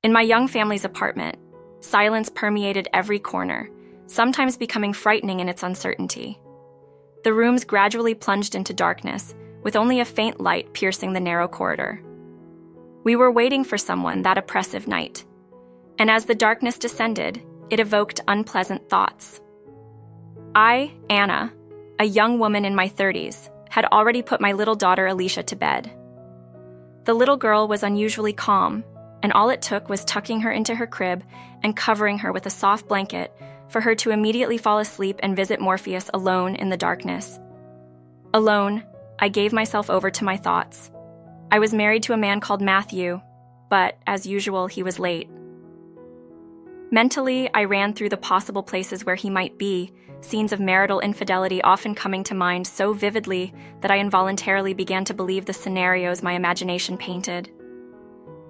In my young family's apartment, silence permeated every corner, sometimes becoming frightening in its uncertainty. The rooms gradually plunged into darkness, with only a faint light piercing the narrow corridor. We were waiting for someone that oppressive night, and as the darkness descended, it evoked unpleasant thoughts. I, Anna, a young woman in my 30s, had already put my little daughter Alicia to bed. The little girl was unusually calm, and all it took was tucking her into her crib and covering her with a soft blanket for her to immediately fall asleep and visit Morpheus alone in the darkness. Alone, I gave myself over to my thoughts. I was married to a man called Matthew, but, as usual, he was late. Mentally, I ran through the possible places where he might be, scenes of marital infidelity often coming to mind so vividly that I involuntarily began to believe the scenarios my imagination painted.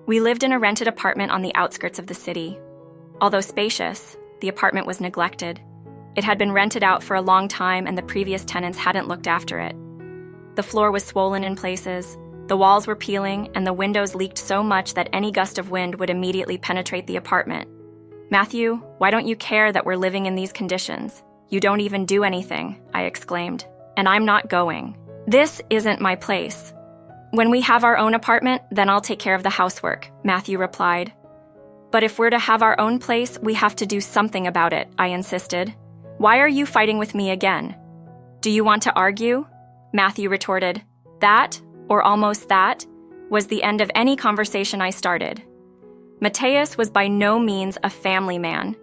We lived in a rented apartment on the outskirts of the city. Although spacious, the apartment was neglected. It had been rented out for a long time and the previous tenants hadn't looked after it. The floor was swollen in places, the walls were peeling, and the windows leaked so much that any gust of wind would immediately penetrate the apartment. "Matthew, why don't you care that we're living in these conditions? You don't even do anything," I exclaimed. "And I'm not going. This isn't my place." "When we have our own apartment, then I'll take care of the housework," Matthew replied. "But if we're to have our own place, we have to do something about it," I insisted. "Why are you fighting with me again?" "Do you want to argue?" Matthew retorted. That, or almost that, was the end of any conversation I started. Mateus was by no means a family man.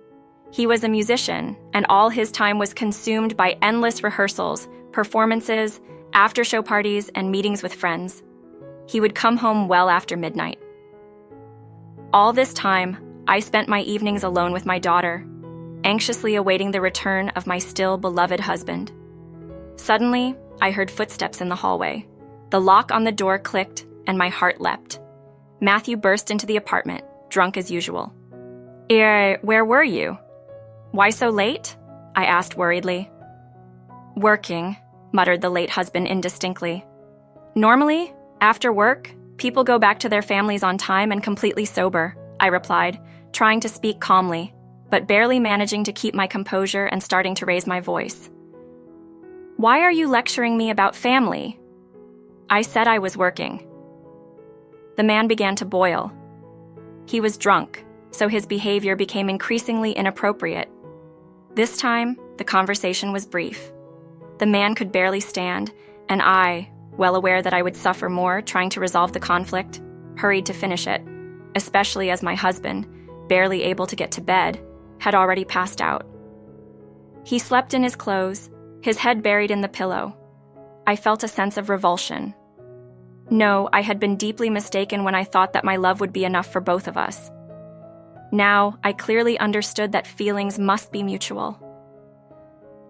He was a musician, and all his time was consumed by endless rehearsals, performances, after-show parties, and meetings with friends. He would come home well after midnight. All this time, I spent my evenings alone with my daughter, anxiously awaiting the return of my still beloved husband. Suddenly, I heard footsteps in the hallway. The lock on the door clicked, and my heart leapt. Matthew burst into the apartment, drunk as usual. Where were you?" "Why so late?" I asked worriedly. "Working," muttered the late husband indistinctly. "Normally, after work, people go back to their families on time and completely sober," I replied, trying to speak calmly, but barely managing to keep my composure and starting to raise my voice. "Why are you lecturing me about family?" "I said I was working." The man began to boil. He was drunk, so his behavior became increasingly inappropriate. This time, the conversation was brief. The man could barely stand, and I, well aware that I would suffer more trying to resolve the conflict, hurried to finish it, especially as my husband, barely able to get to bed, had already passed out. He slept in his clothes, his head buried in the pillow. I felt a sense of revulsion. No, I had been deeply mistaken when I thought that my love would be enough for both of us. Now, I clearly understood that feelings must be mutual.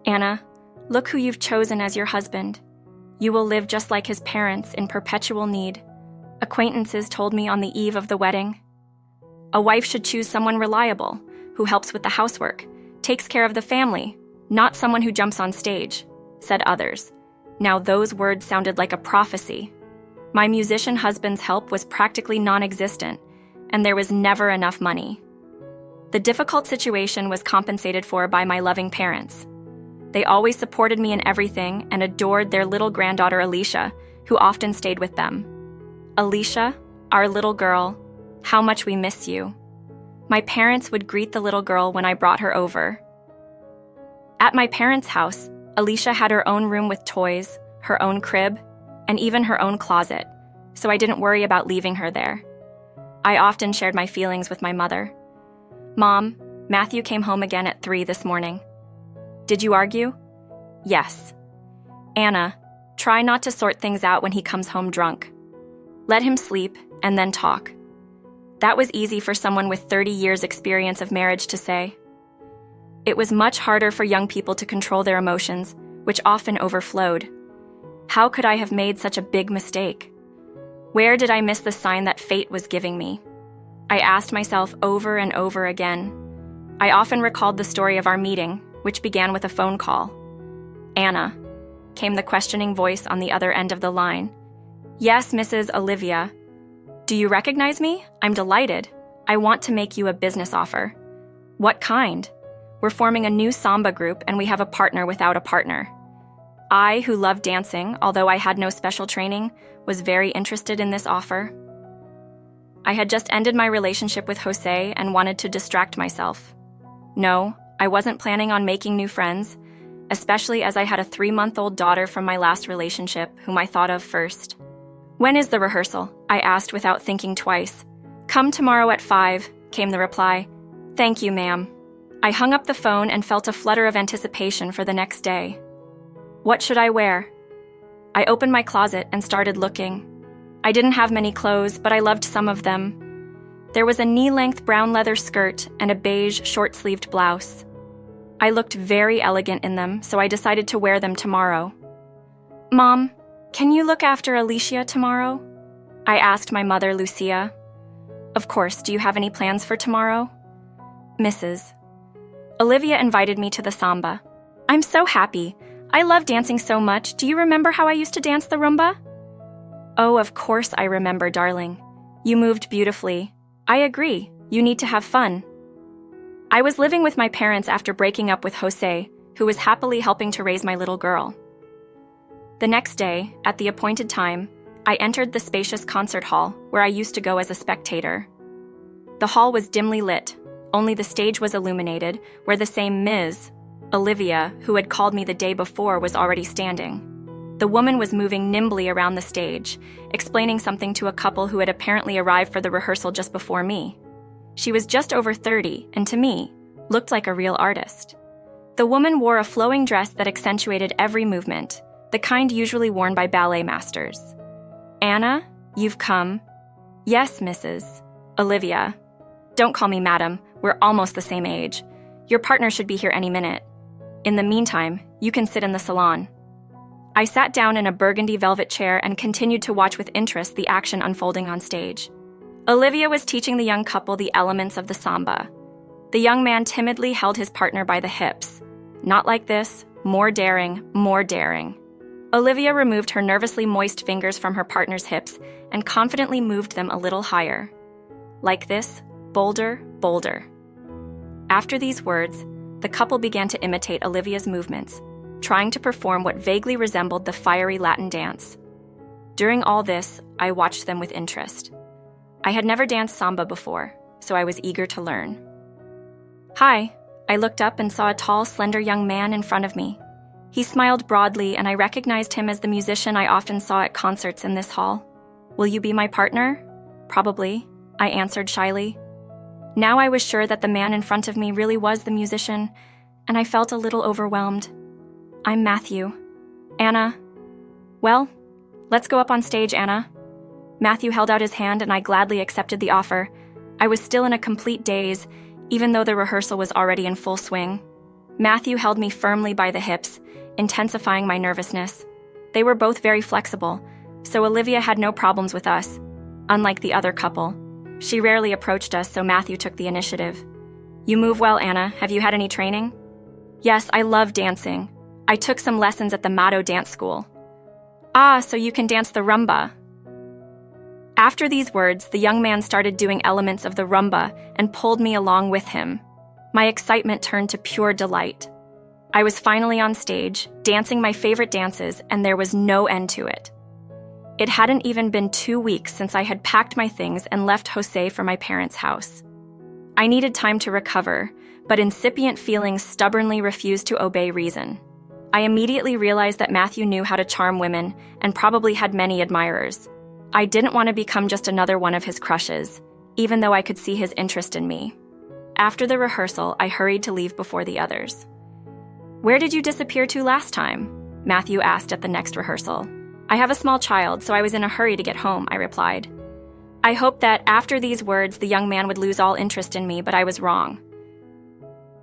"Anna, look who you've chosen as your husband. You will live just like his parents in perpetual need," acquaintances told me on the eve of the wedding. "A wife should choose someone reliable, who helps with the housework, takes care of the family, not someone who jumps on stage," said others. Now those words sounded like a prophecy. My musician husband's help was practically non-existent, and there was never enough money. The difficult situation was compensated for by my loving parents. They always supported me in everything and adored their little granddaughter Alicia, who often stayed with them. "Alicia, our little girl, how much we miss you." My parents would greet the little girl when I brought her over. At my parents' house, Alicia had her own room with toys, her own crib, and even her own closet, so I didn't worry about leaving her there. I often shared my feelings with my mother. "Mom, Matthew came home again at 3 this morning." "Did you argue?" "Yes." "Anna, try not to sort things out when he comes home drunk. Let him sleep and then talk." That was easy for someone with 30 years' experience of marriage to say. It was much harder for young people to control their emotions, which often overflowed. How could I have made such a big mistake? Where did I miss the sign that fate was giving me? I asked myself over and over again. I often recalled the story of our meeting, which began with a phone call. "Anna," came the questioning voice on the other end of the line. "Yes, Mrs. Olivia." "Do you recognize me? I'm delighted," I want to make you a business offer. What kind? We're forming a new samba group and we have a partner without a partner. I, who loved dancing, although I had no special training, was very interested in this offer. I had just ended my relationship with Jose and wanted to distract myself. No, I wasn't planning on making new friends, especially as I had a 3-month-old daughter from my last relationship, whom I thought of first. When is the rehearsal? I asked without thinking twice. Come tomorrow at 5, came the reply. Thank you, ma'am. I hung up the phone and felt a flutter of anticipation for the next day. What should I wear? I opened my closet and started looking. I didn't have many clothes, but I loved some of them. There was a knee-length brown leather skirt and a beige short-sleeved blouse. I looked very elegant in them, so I decided to wear them tomorrow. Mom, can you look after Alicia tomorrow? I asked my mother, Lucia. Of course, do you have any plans for tomorrow? Mrs. Olivia invited me to the samba. I'm so happy. I love dancing so much. Do you remember how I used to dance the rumba? Oh, of course I remember, darling. You moved beautifully. I agree. You need to have fun. I was living with my parents after breaking up with Jose, who was happily helping to raise my little girl. The next day, at the appointed time, I entered the spacious concert hall where I used to go as a spectator. The hall was dimly lit. Only the stage was illuminated, where the same Ms. Olivia, who had called me the day before, was already standing. The woman was moving nimbly around the stage, explaining something to a couple who had apparently arrived for the rehearsal just before me. She was just over 30, and to me, looked like a real artist. The woman wore a flowing dress that accentuated every movement, the kind usually worn by ballet masters. Anna, you've come. Yes, Mrs. Olivia. Don't call me madam, we're almost the same age. Your partner should be here any minute. In the meantime, you can sit in the salon. I sat down in a burgundy velvet chair and continued to watch with interest the action unfolding on stage. Olivia was teaching the young couple the elements of the samba. The young man timidly held his partner by the hips. Not like this, more daring, more daring. Olivia removed her nervously moist fingers from her partner's hips and confidently moved them a little higher. Like this, bolder, bolder. After these words, the couple began to imitate Olivia's movements, trying to perform what vaguely resembled the fiery Latin dance. During all this, I watched them with interest. I had never danced samba before, so I was eager to learn. Hi, I looked up and saw a tall, slender young man in front of me. He smiled broadly, and I recognized him as the musician I often saw at concerts in this hall. Will you be my partner? Probably, I answered shyly. Now I was sure that the man in front of me really was the musician, and I felt a little overwhelmed. I'm Matthew. Anna. Well, let's go up on stage, Anna. Matthew held out his hand, and I gladly accepted the offer. I was still in a complete daze, even though the rehearsal was already in full swing. Matthew held me firmly by the hips, intensifying my nervousness. They were both very flexible, so Olivia had no problems with us, unlike the other couple. She rarely approached us, so Matthew took the initiative. You move well, Anna. Have you had any training? Yes, I love dancing. I took some lessons at the Mato Dance School. Ah, so you can dance the rumba. After these words, the young man started doing elements of the rumba and pulled me along with him. My excitement turned to pure delight. I was finally on stage, dancing my favorite dances, and there was no end to it. It hadn't even been 2 weeks since I had packed my things and left Jose for my parents' house. I needed time to recover, but incipient feelings stubbornly refused to obey reason. I immediately realized that Matthew knew how to charm women and probably had many admirers. I didn't want to become just another one of his crushes, even though I could see his interest in me. After the rehearsal, I hurried to leave before the others. Where did you disappear to last time? Matthew asked at the next rehearsal. I have a small child, so I was in a hurry to get home, I replied. I hoped that after these words, the young man would lose all interest in me, but I was wrong.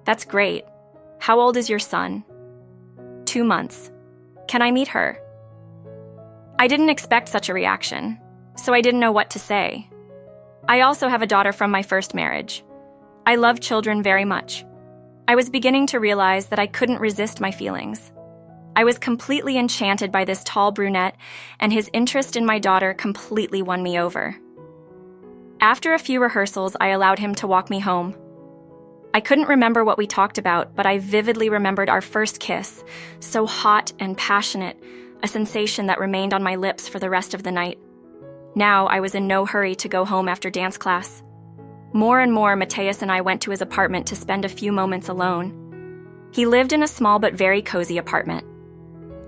That's great. How old is your son? 2 months. Can I meet her? I didn't expect such a reaction, so I didn't know what to say. I also have a daughter from my first marriage. I love children very much. I was beginning to realize that I couldn't resist my feelings. I was completely enchanted by this tall brunette, and his interest in my daughter completely won me over. After a few rehearsals, I allowed him to walk me home. I couldn't remember what we talked about, but I vividly remembered our first kiss, so hot and passionate, a sensation that remained on my lips for the rest of the night. Now I was in no hurry to go home after dance class. More and more, Mateus and I went to his apartment to spend a few moments alone. He lived in a small but very cozy apartment.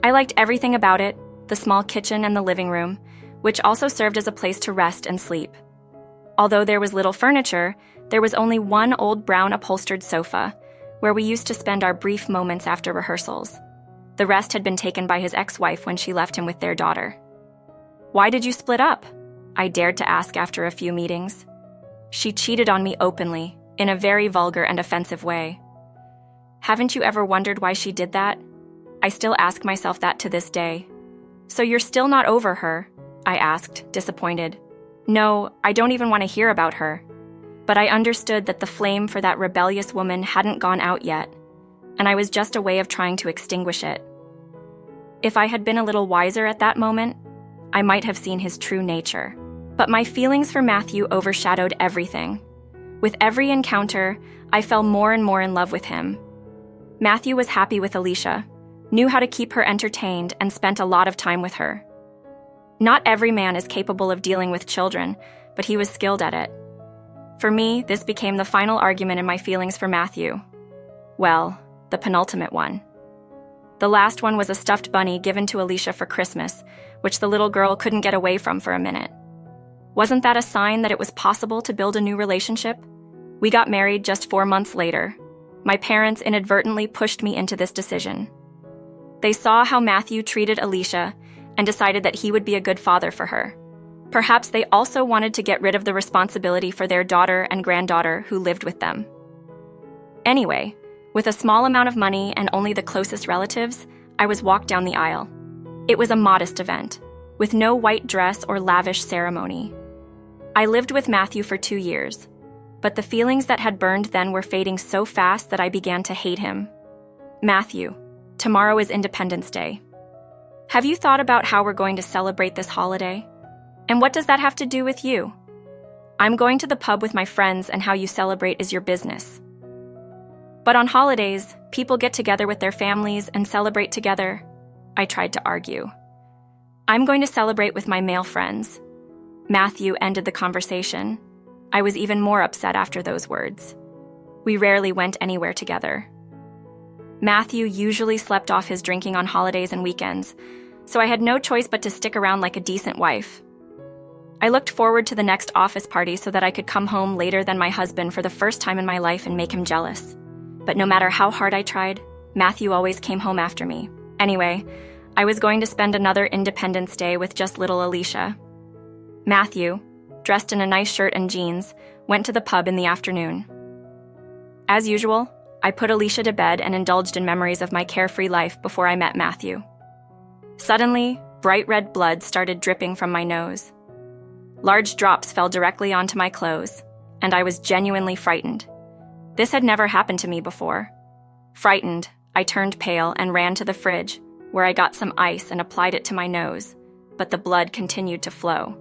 I liked everything about it, the small kitchen and the living room, which also served as a place to rest and sleep. Although there was little furniture, there was only one old brown upholstered sofa, where we used to spend our brief moments after rehearsals. The rest had been taken by his ex-wife when she left him with their daughter. "Why did you split up?" I dared to ask after a few meetings. She cheated on me openly, in a very vulgar and offensive way. Haven't you ever wondered why she did that? I still ask myself that to this day. So you're still not over her? I asked, disappointed. No, I don't even want to hear about her. But I understood that the flame for that rebellious woman hadn't gone out yet, and I was just a way of trying to extinguish it. If I had been a little wiser at that moment, I might have seen his true nature. But my feelings for Matthew overshadowed everything. With every encounter, I fell more and more in love with him. Matthew was happy with Alicia, knew how to keep her entertained, and spent a lot of time with her. Not every man is capable of dealing with children, but he was skilled at it. For me, this became the final argument in my feelings for Matthew. Well, the penultimate one. The last one was a stuffed bunny given to Alicia for Christmas, which the little girl couldn't get away from for a minute. Wasn't that a sign that it was possible to build a new relationship? We got married just 4 months later. My parents inadvertently pushed me into this decision. They saw how Matthew treated Alicia and decided that he would be a good father for her. Perhaps they also wanted to get rid of the responsibility for their daughter and granddaughter who lived with them. Anyway, with a small amount of money and only the closest relatives, I was walked down the aisle. It was a modest event, with no white dress or lavish ceremony. I lived with Matthew for 2 years, but the feelings that had burned then were fading so fast that I began to hate him. Matthew, tomorrow is Independence Day. Have you thought about how we're going to celebrate this holiday? And what does that have to do with you? I'm going to the pub with my friends, and how you celebrate is your business. But on holidays, people get together with their families and celebrate together. I tried to argue. I'm going to celebrate with my male friends. Matthew ended the conversation. I was even more upset after those words. We rarely went anywhere together. Matthew usually slept off his drinking on holidays and weekends, so I had no choice but to stick around like a decent wife. I looked forward to the next office party so that I could come home later than my husband for the first time in my life and make him jealous. But no matter how hard I tried, Matthew always came home after me. Anyway, I was going to spend another Independence Day with just little Alicia. Matthew, dressed in a nice shirt and jeans, went to the pub in the afternoon. As usual, I put Alicia to bed and indulged in memories of my carefree life before I met Matthew. Suddenly, bright red blood started dripping from my nose. Large drops fell directly onto my clothes, and I was genuinely frightened. This had never happened to me before. Frightened, I turned pale and ran to the fridge, where I got some ice and applied it to my nose, but the blood continued to flow.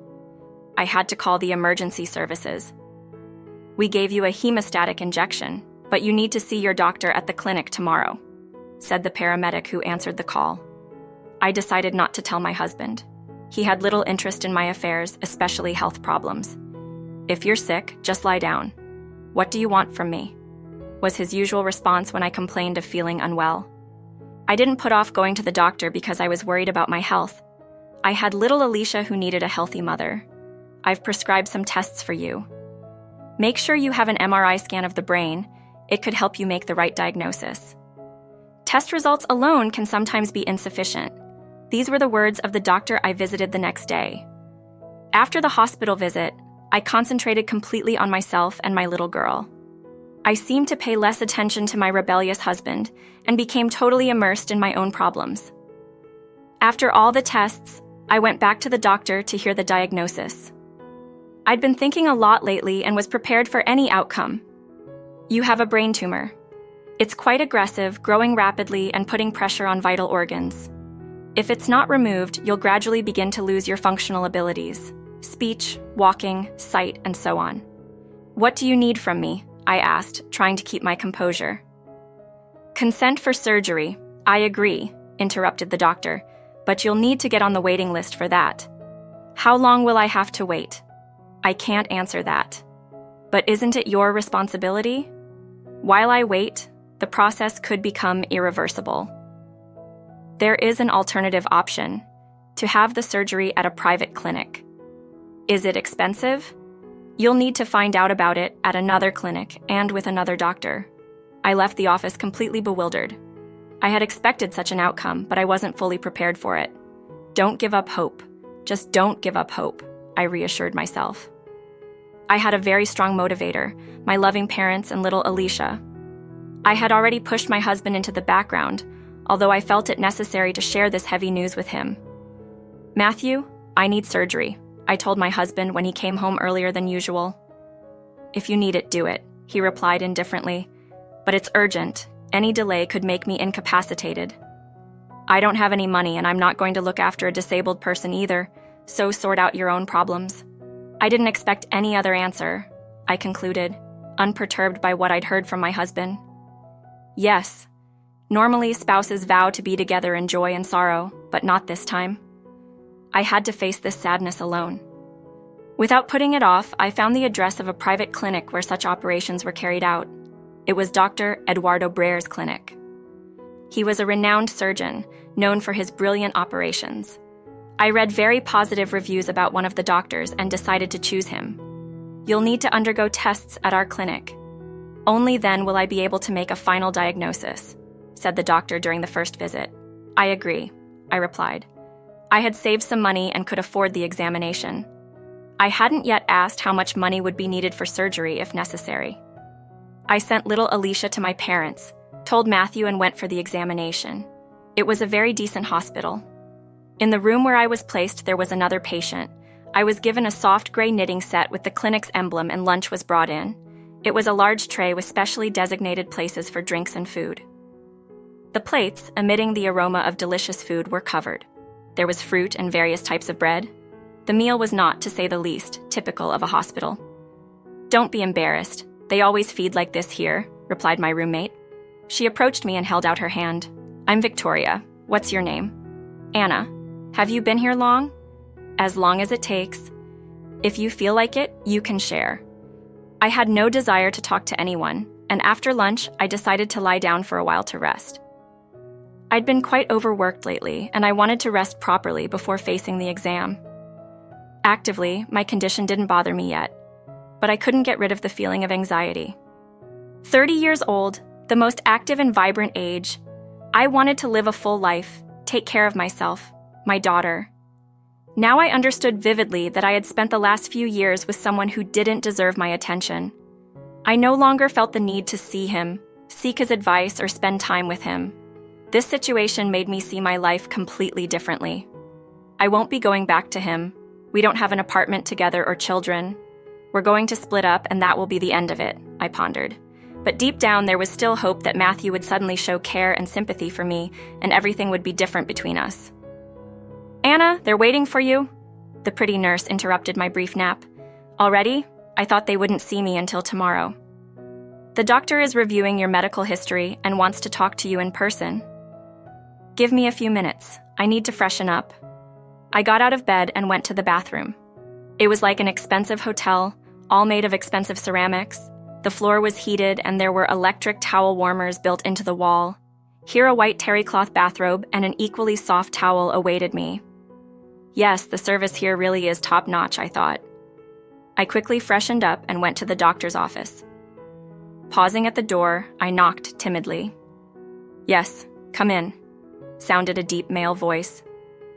I had to call the emergency services. "We gave you a hemostatic injection, but you need to see your doctor at the clinic tomorrow," said the paramedic who answered the call. I decided not to tell my husband. He had little interest in my affairs, especially health problems. "If you're sick, just lie down. What do you want from me?" was his usual response when I complained of feeling unwell. I didn't put off going to the doctor because I was worried about my health. I had little Alicia who needed a healthy mother. "I've prescribed some tests for you. Make sure you have an MRI scan of the brain. It could help you make the right diagnosis. Test results alone can sometimes be insufficient." These were the words of the doctor I visited the next day. After the hospital visit, I concentrated completely on myself and my little girl. I seemed to pay less attention to my rebellious husband and became totally immersed in my own problems. After all the tests, I went back to the doctor to hear the diagnosis. I'd been thinking a lot lately and was prepared for any outcome. "You have a brain tumor. It's quite aggressive, growing rapidly and putting pressure on vital organs. If it's not removed, you'll gradually begin to lose your functional abilities. speech, walking, sight, and so on. What do you need from me? I asked, trying to keep my composure. Consent for surgery. I agree, interrupted the doctor, but you'll need to get on the waiting list for that. How long will I have to wait? I can't answer that. But isn't it your responsibility? While I wait, the process could become irreversible. There is an alternative option, to have the surgery at a private clinic. Is it expensive? You'll need to find out about it at another clinic and with another doctor. I left the office completely bewildered. I had expected such an outcome, but I wasn't fully prepared for it. Don't give up hope. Just don't give up hope, I reassured myself. I had a very strong motivator, my loving parents and little Alicia. I had already pushed my husband into the background, although I felt it necessary to share this heavy news with him. Matthew, I need surgery, I told my husband when he came home earlier than usual. If you need it, do it, he replied indifferently. But it's urgent. Any delay could make me incapacitated. I don't have any money and I'm not going to look after a disabled person either, so sort out your own problems. I didn't expect any other answer, I concluded, unperturbed by what I'd heard from my husband. Yes, normally spouses vow to be together in joy and sorrow, but not this time. I had to face this sadness alone. Without putting it off, I found the address of a private clinic where such operations were carried out. It was Dr. Eduardo Brer's clinic. He was a renowned surgeon, known for his brilliant operations. I read very positive reviews about one of the doctors and decided to choose him. You'll need to undergo tests at our clinic. Only then will I be able to make a final diagnosis, said the doctor during the first visit. I agree, I replied. I had saved some money and could afford the examination. I hadn't yet asked how much money would be needed for surgery if necessary. I sent little Alicia to my parents, told Matthew and went for the examination. It was a very decent hospital. In the room where I was placed, there was another patient. I was given a soft gray knitting set with the clinic's emblem and lunch was brought in. It was a large tray with specially designated places for drinks and food. The plates, emitting the aroma of delicious food, were covered. There was fruit and various types of bread. The meal was not, to say the least, typical of a hospital. Don't be embarrassed. They always feed like this here, replied my roommate. She approached me and held out her hand. I'm Victoria. What's your name? Anna. Have you been here long? As long as it takes. If you feel like it, you can share. I had no desire to talk to anyone, and after lunch, I decided to lie down for a while to rest. I'd been quite overworked lately, and I wanted to rest properly before facing the exam. Actively, my condition didn't bother me yet, but I couldn't get rid of the feeling of anxiety. 30 years old, the most active and vibrant age, I wanted to live a full life, take care of myself, my daughter. Now I understood vividly that I had spent the last few years with someone who didn't deserve my attention. I no longer felt the need to see him, seek his advice, or spend time with him. This situation made me see my life completely differently. I won't be going back to him. We don't have an apartment together or children. We're going to split up and that will be the end of it, I pondered. But deep down there was still hope that Matthew would suddenly show care and sympathy for me and everything would be different between us. Anna, they're waiting for you. The pretty nurse interrupted my brief nap. Already? I thought they wouldn't see me until tomorrow. The doctor is reviewing your medical history and wants to talk to you in person. Give me a few minutes. I need to freshen up. I got out of bed and went to the bathroom. It was like an expensive hotel, all made of expensive ceramics. The floor was heated and there were electric towel warmers built into the wall. Here a white terry cloth bathrobe and an equally soft towel awaited me. Yes, the service here really is top-notch, I thought. I quickly freshened up and went to the doctor's office. Pausing at the door, I knocked timidly. Yes, come in, sounded a deep male voice.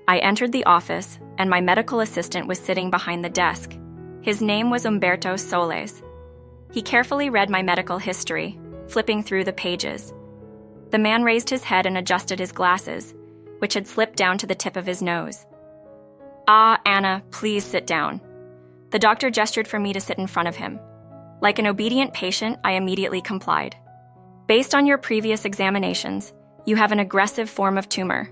I entered the office, and my medical assistant was sitting behind the desk. His name was Humberto Soles. He carefully read my medical history, flipping through the pages. The man raised his head and adjusted his glasses, which had slipped down to the tip of his nose. Ah, Anna, please sit down. The doctor gestured for me to sit in front of him. Like an obedient patient, I immediately complied. Based on your previous examinations, you have an aggressive form of tumor.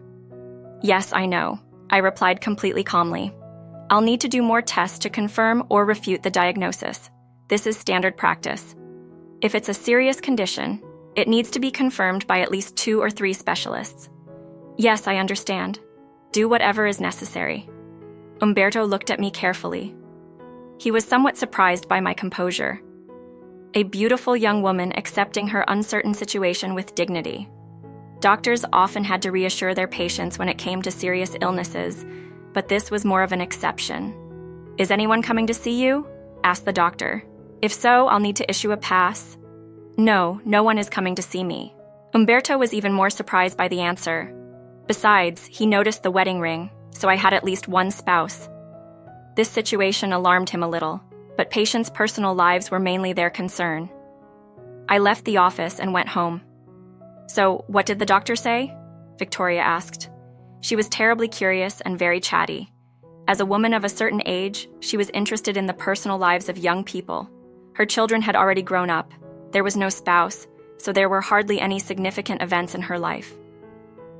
Yes, I know, I replied completely calmly. I'll need to do more tests to confirm or refute the diagnosis. This is standard practice. If it's a serious condition, it needs to be confirmed by at least 2 or 3 specialists. Yes, I understand. Do whatever is necessary. Umberto looked at me carefully. He was somewhat surprised by my composure. A beautiful young woman accepting her uncertain situation with dignity. Doctors often had to reassure their patients when it came to serious illnesses, but this was more of an exception. "Is anyone coming to see you?" asked the doctor. "If so, I'll need to issue a pass." No one is coming to see me." Umberto was even more surprised by the answer. Besides, he noticed the wedding ring, so I had at least one spouse. This situation alarmed him a little, but patients' personal lives were mainly their concern. I left the office and went home. "So, what did the doctor say?" Victoria asked. She was terribly curious and very chatty. As a woman of a certain age, she was interested in the personal lives of young people. Her children had already grown up. There was no spouse, so there were hardly any significant events in her life.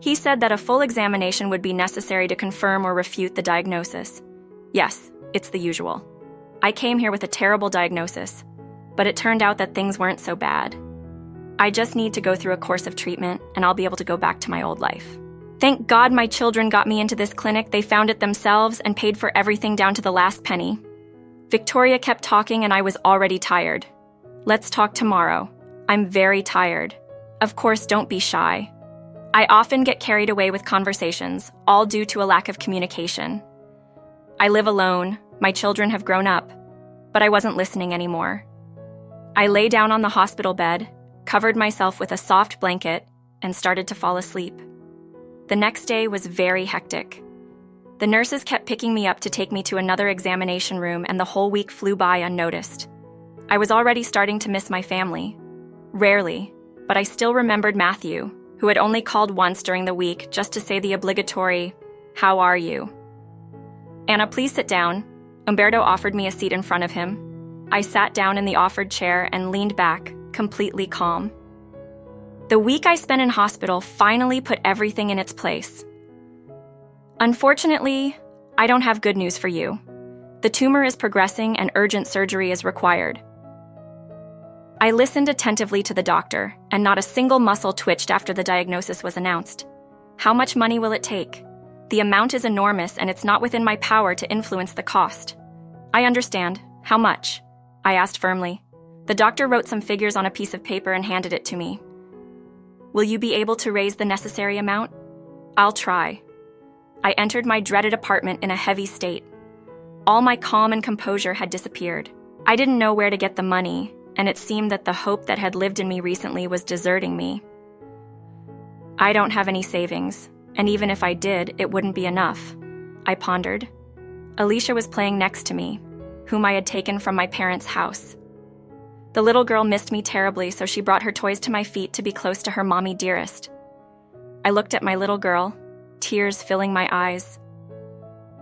He said that a full examination would be necessary to confirm or refute the diagnosis. Yes, it's the usual. I came here with a terrible diagnosis, but it turned out that things weren't so bad. I just need to go through a course of treatment, and I'll be able to go back to my old life. Thank God my children got me into this clinic. They found it themselves and paid for everything down to the last penny. Victoria kept talking and I was already tired. "Let's talk tomorrow. I'm very tired." Of course, don't be shy. I often get carried away with conversations, all due to a lack of communication. I live alone, my children have grown up, but I wasn't listening anymore. I lay down on the hospital bed, covered myself with a soft blanket, and started to fall asleep. The next day was very hectic. The nurses kept picking me up to take me to another examination room, and the whole week flew by unnoticed. I was already starting to miss my family. Rarely, but I still remembered Matthew, who had only called once during the week just to say the obligatory, "How are you?" "Anna, please sit down." Umberto offered me a seat in front of him. I sat down in the offered chair and leaned back, completely calm. The week I spent in hospital finally put everything in its place. Unfortunately, I don't have good news for you. The tumor is progressing and urgent surgery is required. I listened attentively to the doctor, and not a single muscle twitched after the diagnosis was announced. How much money will it take? The amount is enormous, and it's not within my power to influence the cost. I understand. How much? I asked firmly. The doctor wrote some figures on a piece of paper and handed it to me. Will you be able to raise the necessary amount? I'll try. I entered my dreaded apartment in a heavy state. All my calm and composure had disappeared. I didn't know where to get the money, and it seemed that the hope that had lived in me recently was deserting me. I don't have any savings, and even if I did, it wouldn't be enough. I pondered. Alicia was playing next to me, whom I had taken from my parents' house. The little girl missed me terribly, so she brought her toys to my feet to be close to her mommy dearest. I looked at my little girl, tears filling my eyes.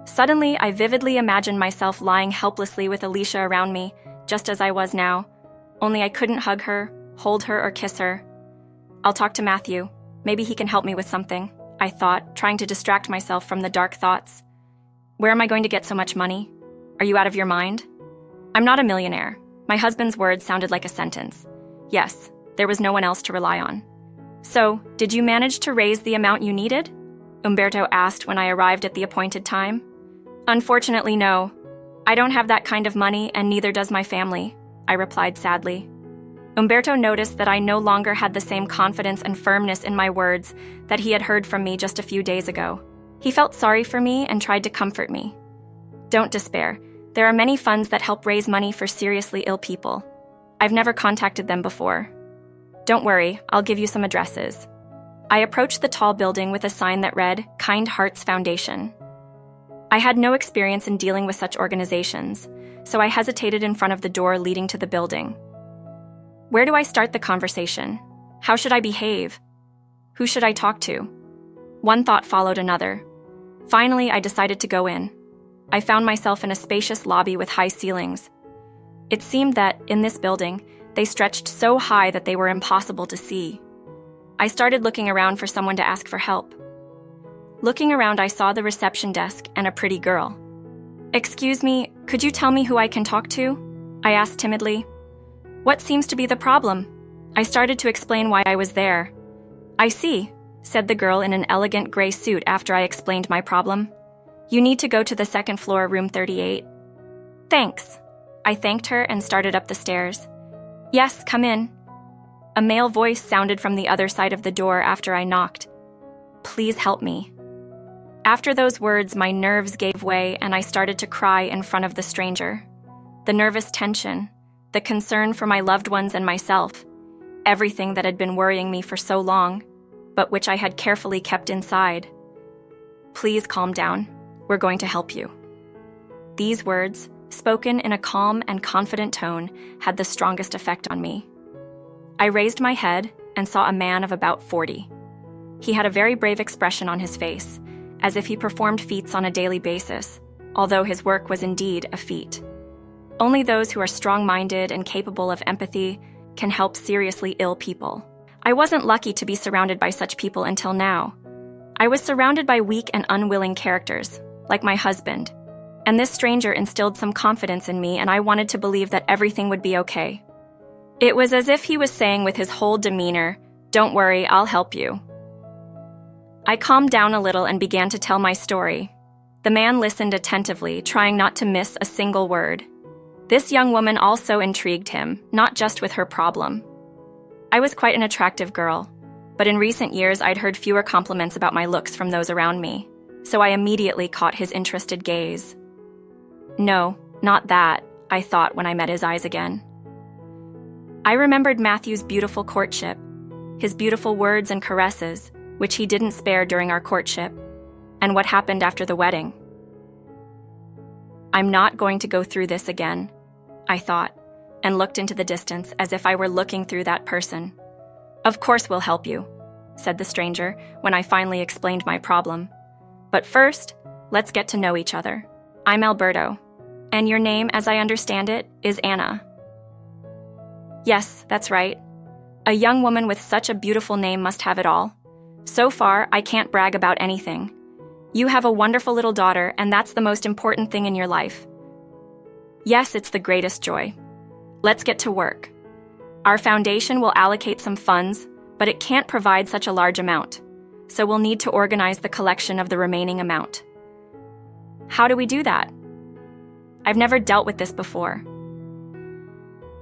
Suddenly, I vividly imagined myself lying helplessly with Alicia around me, just as I was now, only I couldn't hug her, hold her, or kiss her. I'll talk to Matthew. Maybe he can help me with something, I thought, trying to distract myself from the dark thoughts. Where am I going to get so much money? Are you out of your mind? I'm not a millionaire. My husband's words sounded like a sentence. Yes, there was no one else to rely on. So, did you manage to raise the amount you needed? Umberto asked when I arrived at the appointed time. Unfortunately, no. I don't have that kind of money, and neither does my family, I replied sadly. Umberto noticed that I no longer had the same confidence and firmness in my words that he had heard from me just a few days ago. He felt sorry for me and tried to comfort me. Don't despair. There are many funds that help raise money for seriously ill people. I've never contacted them before. Don't worry, I'll give you some addresses. I approached the tall building with a sign that read, Kind Hearts Foundation. I had no experience in dealing with such organizations, so I hesitated in front of the door leading to the building. Where do I start the conversation? How should I behave? Who should I talk to? One thought followed another. Finally, I decided to go in. I found myself in a spacious lobby with high ceilings. It seemed that, in this building, they stretched so high that they were impossible to see. I started looking around for someone to ask for help. Looking around, I saw the reception desk and a pretty girl. "Excuse me, could you tell me who I can talk to?" I asked timidly. "What seems to be the problem?" I started to explain why I was there. "I see," said the girl in an elegant gray suit after I explained my problem. "You need to go to the second floor, room 38. "Thanks." I thanked her and started up the stairs. "Yes, come in." A male voice sounded from the other side of the door after I knocked. "Please help me." After those words, my nerves gave way and I started to cry in front of the stranger. The nervous tension, the concern for my loved ones and myself, everything that had been worrying me for so long, but which I had carefully kept inside. "Please calm down. We're going to help you." These words, spoken in a calm and confident tone, had the strongest effect on me. I raised my head and saw a man of about 40. He had a very brave expression on his face, as if he performed feats on a daily basis, although his work was indeed a feat. Only those who are strong-minded and capable of empathy can help seriously ill people. I wasn't lucky to be surrounded by such people until now. I was surrounded by weak and unwilling characters, like my husband, and this stranger instilled some confidence in me, and I wanted to believe that everything would be okay. It was as if he was saying with his whole demeanor, "Don't worry, I'll help you." I calmed down a little and began to tell my story. The man listened attentively, trying not to miss a single word. This young woman also intrigued him, not just with her problem. I was quite an attractive girl, but in recent years I'd heard fewer compliments about my looks from those around me, so I immediately caught his interested gaze. "No, not that," I thought when I met his eyes again. I remembered Matthew's beautiful courtship, his beautiful words and caresses, which he didn't spare during our courtship, and what happened after the wedding. "I'm not going to go through this again," I thought, and looked into the distance as if I were looking through that person. "Of course we'll help you," said the stranger when I finally explained my problem. "But first, let's get to know each other. I'm Alberto, and your name, as I understand it, is Anna." "Yes, that's right. A young woman with such a beautiful name must have it all. So far, I can't brag about anything. You have a wonderful little daughter, and that's the most important thing in your life." "Yes, it's the greatest joy. Let's get to work. Our foundation will allocate some funds, but it can't provide such a large amount, so we'll need to organize the collection of the remaining amount." "How do we do that?" "I've never dealt with this before."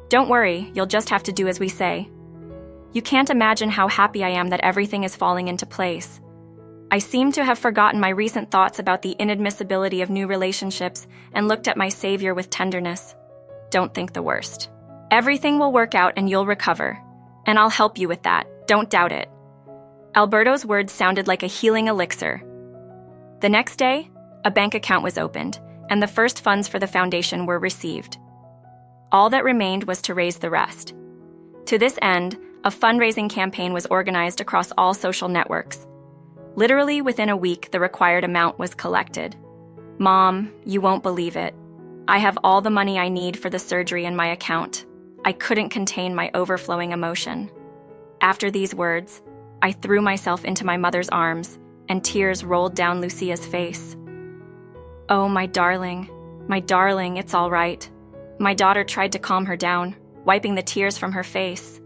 "Don't worry, you'll just have to do as we say. You can't imagine how happy I am that everything is falling into place. I seem to have forgotten my recent thoughts about the inadmissibility of new relationships and looked at my savior with tenderness. Don't think the worst. Everything will work out and you'll recover. And I'll help you with that. Don't doubt it." Alberto's words sounded like a healing elixir. The next day, a bank account was opened, and the first funds for the foundation were received. All that remained was to raise the rest. To this end, a fundraising campaign was organized across all social networks. Literally within a week, the required amount was collected. "Mom, you won't believe it. I have all the money I need for the surgery in my account." I couldn't contain my overflowing emotion. After these words, I threw myself into my mother's arms, and tears rolled down Lucia's face. "Oh, my darling, it's all right." My daughter tried to calm her down, wiping the tears from her face.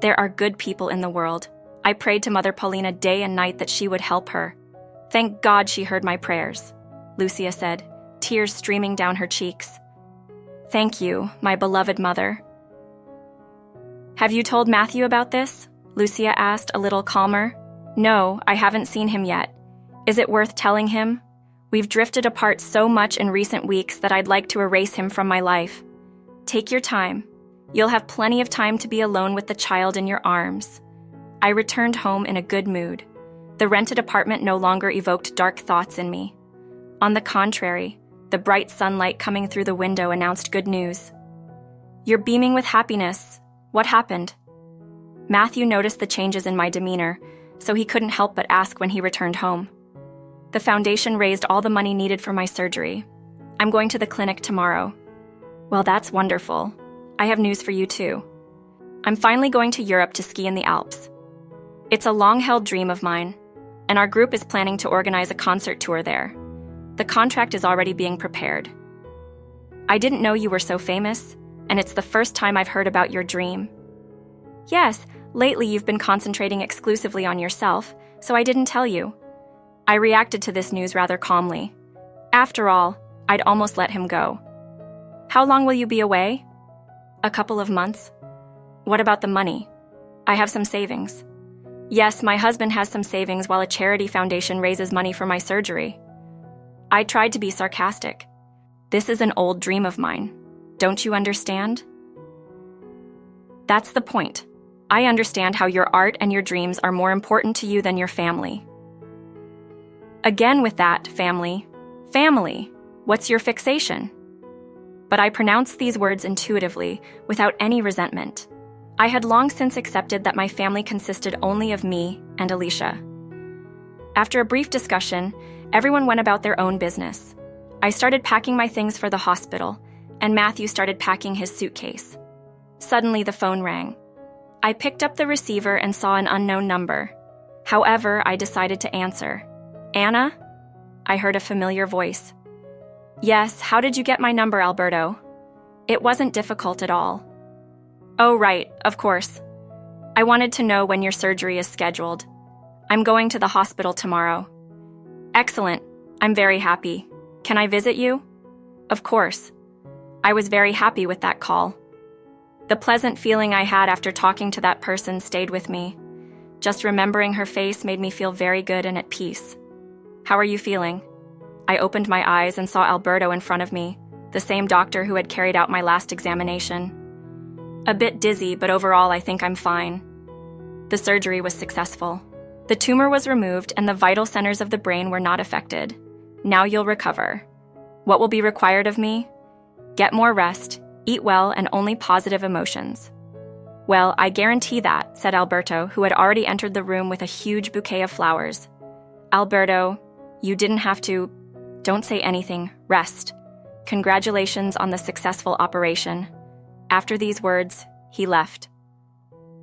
"There are good people in the world. I prayed to Mother Paulina day and night that she would help her. Thank God she heard my prayers," Lucia said, tears streaming down her cheeks. "Thank you, my beloved mother." "Have you told Matthew about this?" Lucia asked, a little calmer. "No, I haven't seen him yet. Is it worth telling him? We've drifted apart so much in recent weeks that I'd like to erase him from my life." "Take your time. You'll have plenty of time to be alone with the child in your arms." I returned home in a good mood. The rented apartment no longer evoked dark thoughts in me. On the contrary, the bright sunlight coming through the window announced good news. "You're beaming with happiness. What happened?" Matthew noticed the changes in my demeanor, so he couldn't help but ask when he returned home. "The foundation raised all the money needed for my surgery. I'm going to the clinic tomorrow." "Well, that's wonderful. I have news for you too. I'm finally going to Europe to ski in the Alps. It's a long-held dream of mine, and our group is planning to organize a concert tour there. The contract is already being prepared. I didn't know you were so famous, and it's the first time I've heard about your dream. Yes, lately you've been concentrating exclusively on yourself, so I didn't tell you. I reacted to this news rather calmly. After all, I'd almost let him go. How long will you be away? A couple of months. What about the money? I have some savings. Yes, my husband has some savings while a charity foundation raises money for my surgery. I tried to be sarcastic. This is an old dream of mine. Don't you understand? That's the point. I understand how your art and your dreams are more important to you than your family. Again with that, family. Family. What's your fixation? But I pronounced these words intuitively, without any resentment. I had long since accepted that my family consisted only of me and Alicia. After a brief discussion, everyone went about their own business. I started packing my things for the hospital, and Matthew started packing his suitcase. Suddenly, the phone rang. I picked up the receiver and saw an unknown number. However, I decided to answer. Anna? I heard a familiar voice. Yes, how did you get my number, Alberto? It wasn't difficult at all. Oh, right, of course. I wanted to know when your surgery is scheduled. I'm going to the hospital tomorrow. Excellent. I'm very happy. Can I visit you? Of course. I was very happy with that call. The pleasant feeling I had after talking to that person stayed with me. Just remembering her face made me feel very good and at peace. How are you feeling? I opened my eyes and saw Alberto in front of me, the same doctor who had carried out my last examination. A bit dizzy, but overall I think I'm fine. The surgery was successful. The tumor was removed and the vital centers of the brain were not affected. Now you'll recover. What will be required of me? Get more rest, eat well, and only positive emotions. Well, I guarantee that, said Alberto, who had already entered the room with a huge bouquet of flowers. Alberto, you didn't have to. Don't say anything. Rest. Congratulations on the successful operation. After these words, he left.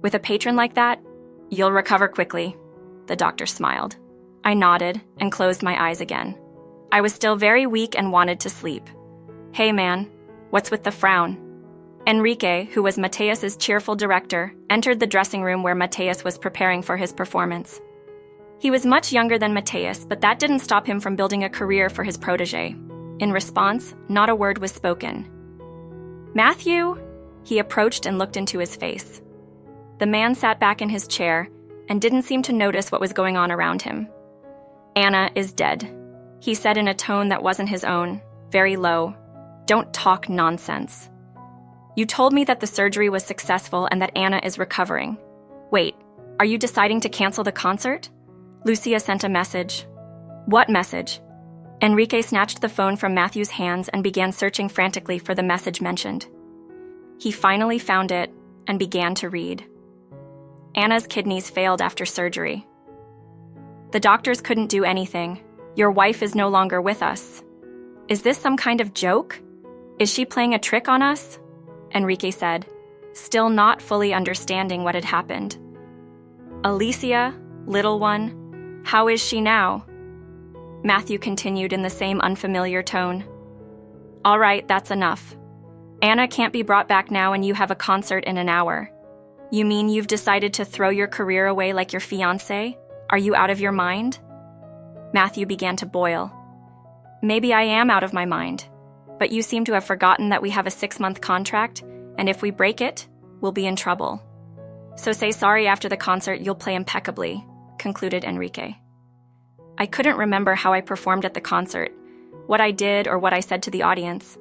With a patron like that, you'll recover quickly, the doctor smiled. I nodded and closed my eyes again. I was still very weak and wanted to sleep. Hey man, what's with the frown? Enrique, who was Mateus's cheerful director, entered the dressing room where Mateus was preparing for his performance. He was much younger than Mateus, but that didn't stop him from building a career for his protege. In response, not a word was spoken. Matthew? He approached and looked into his face. The man sat back in his chair and didn't seem to notice what was going on around him. Anna is dead, he said in a tone that wasn't his own, very low. Don't talk nonsense. You told me that the surgery was successful and that Anna is recovering. Wait, are you deciding to cancel the concert? Lucia sent a message. What message? Enrique snatched the phone from Matthew's hands and began searching frantically for the message mentioned. He finally found it and began to read. Anna's kidneys failed after surgery. The doctors couldn't do anything. Your wife is no longer with us. Is this some kind of joke? Is she playing a trick on us? Enrique said, still not fully understanding what had happened. Alicia, little one, how is she now? Matthew continued in the same unfamiliar tone. All right, that's enough. Anna can't be brought back now and you have a concert in an hour. You mean you've decided to throw your career away like your fiancé? Are you out of your mind? Matthew began to boil. Maybe I am out of my mind, but you seem to have forgotten that we have a 6-month contract, and if we break it, we'll be in trouble. So say sorry after the concert, you'll play impeccably, concluded Enrique. I couldn't remember how I performed at the concert, what I did or what I said to the audience.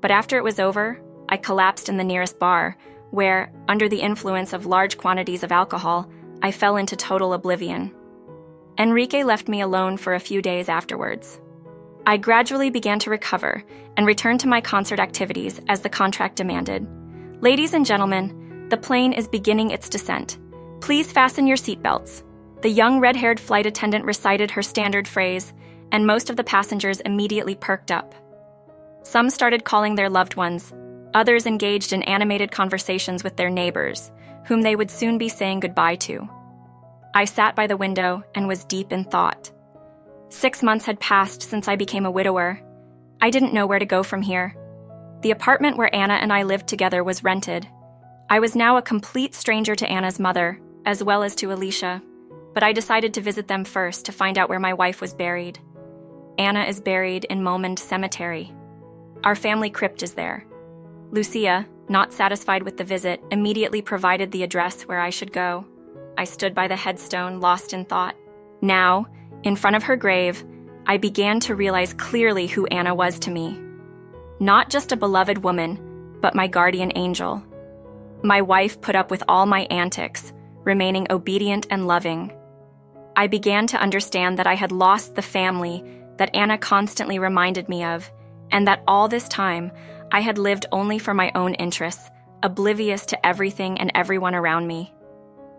But after it was over, I collapsed in the nearest bar, where, under the influence of large quantities of alcohol, I fell into total oblivion. Enrique left me alone for a few days afterwards. I gradually began to recover and returned to my concert activities as the contract demanded. Ladies and gentlemen, the plane is beginning its descent. Please fasten your seatbelts. The young red-haired flight attendant recited her standard phrase, and most of the passengers immediately perked up. Some started calling their loved ones. Others engaged in animated conversations with their neighbors, whom they would soon be saying goodbye to. I sat by the window and was deep in thought. 6 months had passed since I became a widower. I didn't know where to go from here. The apartment where Anna and I lived together was rented. I was now a complete stranger to Anna's mother, as well as to Alicia, but I decided to visit them first to find out where my wife was buried. Anna is buried in Momond Cemetery. Our family crypt is there. Lucia, not satisfied with the visit, immediately provided the address where I should go. I stood by the headstone, lost in thought. Now, in front of her grave, I began to realize clearly who Anna was to me. Not just a beloved woman, but my guardian angel. My wife put up with all my antics, remaining obedient and loving. I began to understand that I had lost the family that Anna constantly reminded me of, and that all this time, I had lived only for my own interests, oblivious to everything and everyone around me.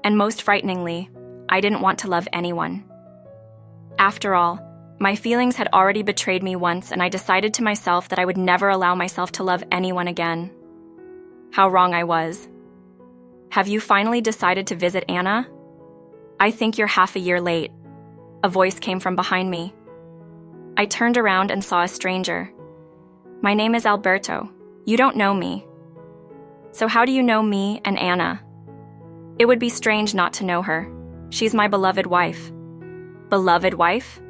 And most frighteningly, I didn't want to love anyone. After all, my feelings had already betrayed me once, and I decided to myself that I would never allow myself to love anyone again. How wrong I was. Have you finally decided to visit Anna? I think you're half a year late. A voice came from behind me. I turned around and saw a stranger. My name is Alberto. You don't know me. So how do you know me and Anna? It would be strange not to know her. She's my beloved wife. Beloved wife?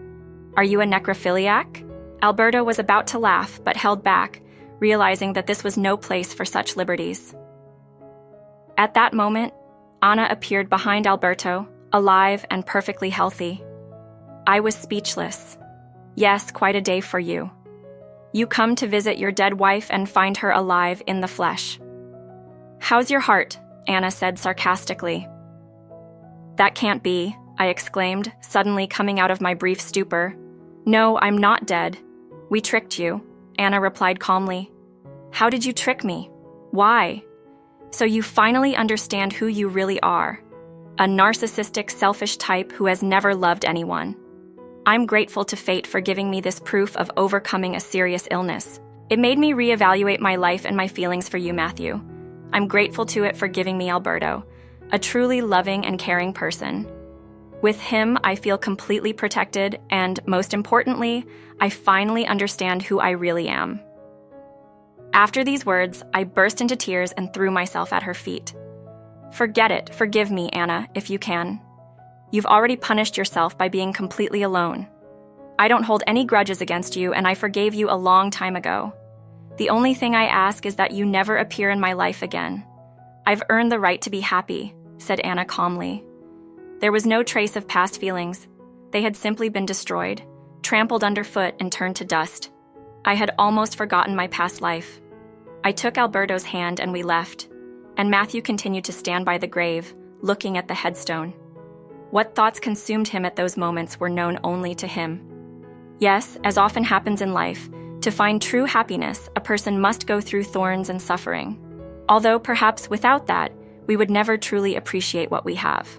Are you a necrophiliac? Alberto was about to laugh, but held back, realizing that this was no place for such liberties. At that moment, Anna appeared behind Alberto, alive and perfectly healthy. I was speechless. Yes, quite a day for you. You come to visit your dead wife and find her alive in the flesh. How's your heart? Anna said sarcastically. That can't be, I exclaimed, suddenly coming out of my brief stupor. No, I'm not dead. We tricked you, Anna replied calmly. How did you trick me? Why? So you finally understand who you really are. A narcissistic, selfish type who has never loved anyone. I'm grateful to fate for giving me this proof of overcoming a serious illness. It made me reevaluate my life and my feelings for you, Matthew. I'm grateful to it for giving me Alberto, a truly loving and caring person. With him, I feel completely protected, and most importantly, I finally understand who I really am. After these words, I burst into tears and threw myself at her feet. Forget it, forgive me, Anna, if you can. You've already punished yourself by being completely alone. I don't hold any grudges against you, and I forgave you a long time ago. The only thing I ask is that you never appear in my life again. I've earned the right to be happy, said Anna calmly. There was no trace of past feelings. They had simply been destroyed, trampled underfoot, and turned to dust. I had almost forgotten my past life. I took Alberto's hand and we left, and Matthew continued to stand by the grave, looking at the headstone. What thoughts consumed him at those moments were known only to him. Yes, as often happens in life, to find true happiness, a person must go through thorns and suffering. Although perhaps without that, we would never truly appreciate what we have.